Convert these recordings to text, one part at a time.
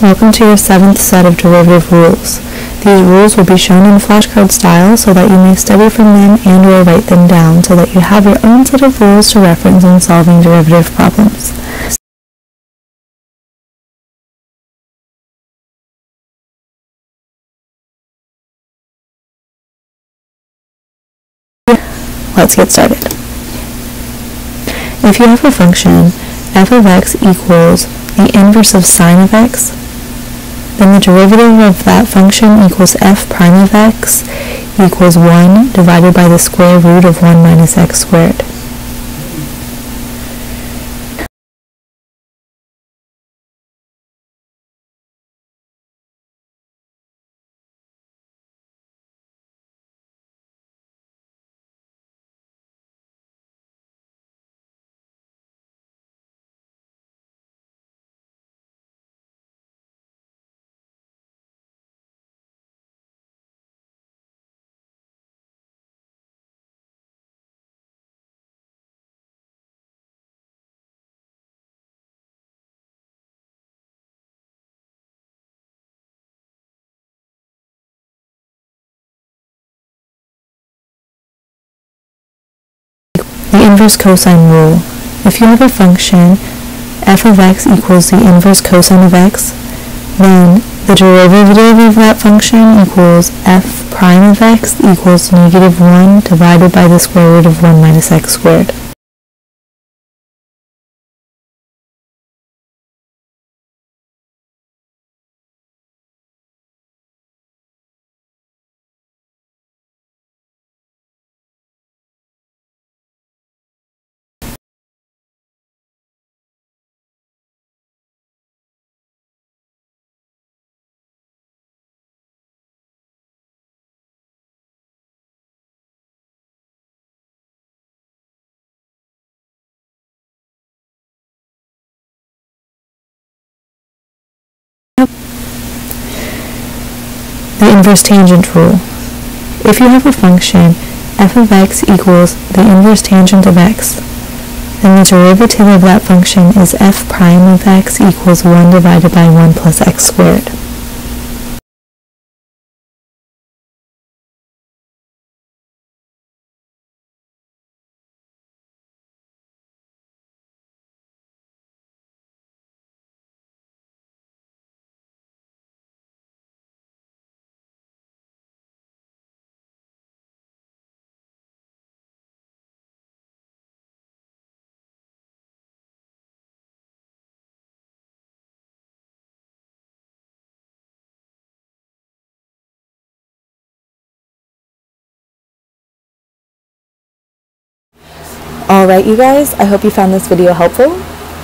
Welcome to your 7th set of derivative rules. These rules will be shown in flashcard style so that you may study from them and or write them down so that you have your own set of rules to reference in solving derivative problems. Let's get started. If you have a function f of x equals the inverse of sine of x, then the derivative of that function equals f prime of x equals 1 divided by the square root of 1 minus x squared. The inverse cosine rule. If you have a function f of x equals the inverse cosine of x, then the derivative of that function equals f prime of x equals negative 1 divided by the square root of 1 minus x squared. The inverse tangent rule. If you have a function f of x equals the inverse tangent of x, then the derivative of that function is f prime of x equals 1 divided by 1 plus x squared. Alright you guys, I hope you found this video helpful.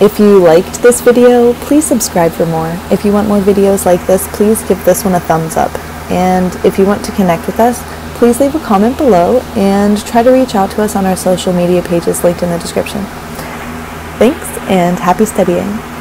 If you liked this video, please subscribe for more. If you want more videos like this, please give this one a thumbs up. And if you want to connect with us, please leave a comment below and try to reach out to us on our social media pages linked in the description. Thanks and happy studying.